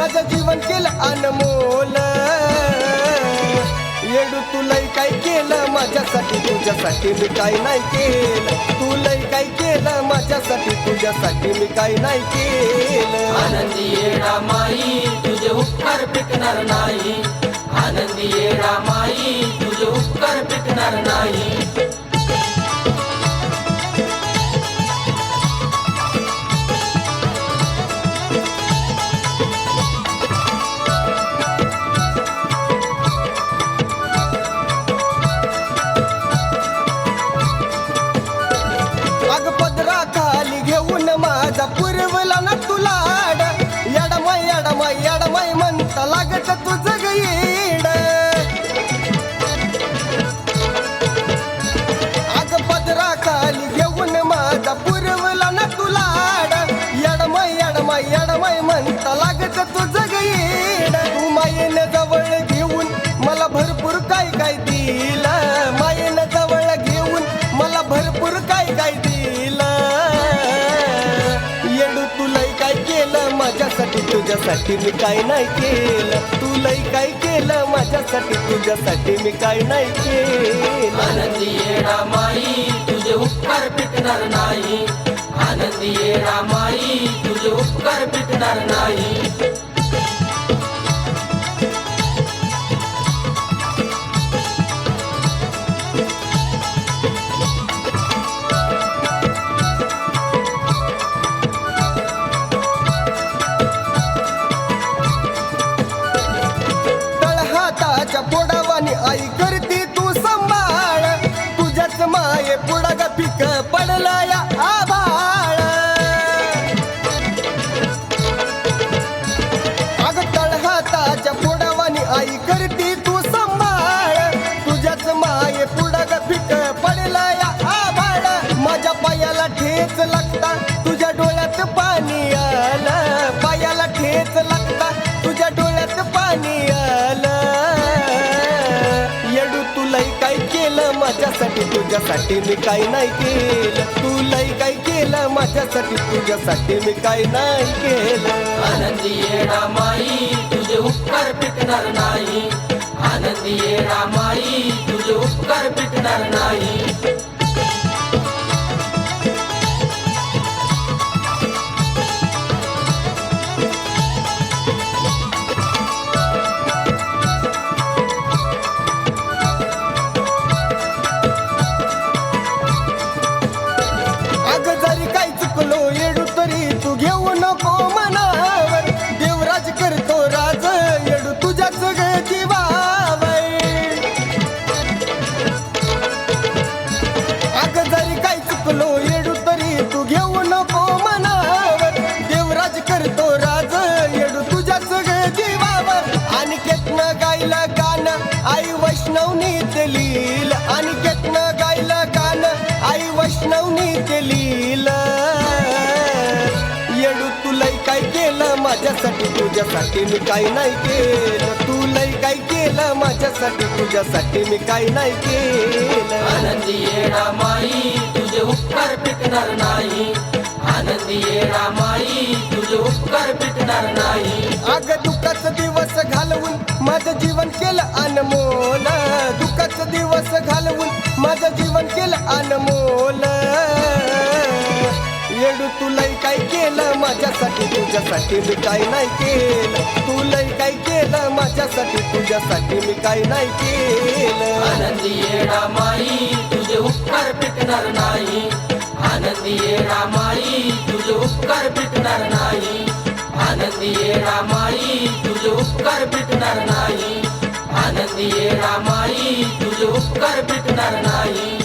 माझं जीवन केलं अनमोल। येडू तुलाही काय केलं माझ्यासाठी, तुझ्यासाठी मी काय नाही केलं। तुलाही काय केलं माझ्यासाठी, तुझ्यासाठी मी काय नाही केलं। आनंदी येडा माई तुझे उपकार पिटणार नाही, आनंदी येडा माई तुझे उपकार पिटणार नाही। खाली घेऊन माझा पुरवला ना तुला आड, याडमाई म्हणता लागत तुझं गईड। अग पदरा खाली घेऊन माझा पुरवला ना तुला आड, याडमाई म्हणता लागत तुझं गईड। तू मायेन जवळ घेऊन मला भरपूर काय काय दिलं, मायेन जवळ घेऊन मला भरपूर काय काय दिलं। येडू तुलाही काय केलं माझ्यासाठी, तुझ्यासाठी मी काय नाही केलं। तुलाही काय केलं माझ्यासाठी, तुझ्यासाठी मी काय नाही केलं। आनंदी येडा माई तुझे उपकार पिटणार नाही, आनंदी येडा माई तुझे उपकार पिटणार नाही। पोडावानी आई करती तू संभाळ, तुझ्याच माये पुढा ग पिक पडला या आभाळ। अग तळहाताच्या पोडावानी आई करती तू संभाळ, तुझ्याच माये पुढा ग पिक पडला या आभाळ। माझ्या पायाला ठेच लागता तुझ्या डोळ्यात पाणी आलं, पायाला ठेच लागता तुझ्या डोळ्यात पाणी आलं। येडू तुलाही काय केलं माझ्यासाठी, तुझ्यासाठी मी काय नाही केलं। तुलाही काय केलं माझ्यासाठी, तुझ्यासाठी मी काय नाही केलं। आनंदी येडा माई तुझे उपकार पिटणार नाही, आनंदी येडा माई तुझे उपकार पिटणार नाही। येडू तरी तू घेऊ नको मनावर, देवराज करतो राज येडू तुझ्याच जीवावर। अग जरी काय चुकलो येडू तरी तू घेऊ नको मनावर, देवराज करतो राज येडू तुझ्याच जीवावर। अनिकेतनं गायलं गाणं आई वैष्णवनी ते लील, अनिकेतनं गायलं गाणं आई वैष्णवनी ते लील। येडू तुलाही काय केलं माझ्यासाठी, तुझ्यासाठी मी काय नाही केलं। तुलाही काय केलं माझ्यासाठी, तुझ्यासाठी मी काय नाही केलं। आनंदी येडा माई तुझे उपकार पिटणार नाही, आनंदी येडा माई तुझे उपकार पिटणार नाही। अग दुःखाचं दिवस घालवून माझं जीवन केलं अनमोल, दुःखाचं दिवस घालवून माझं जीवन केलं अनमोल। येडू तुलाही काय केलं माझ्यासाठी, तुझ्यासाठी मी काय नाही केलं। तुलाही काय केलं माझ्यासाठी, तुझ्यासाठी मी काय नाही केलं। आनंदी येडा माई तुझे उपकार पिटणार नाही, आनंदी येडा माई तुझे उपकार पिटणार नाही, आनंदी येडा माई तुझे उपकार पिटणार नाही, आनंदी येडा माई तुझे उपकार पिटणार नाही।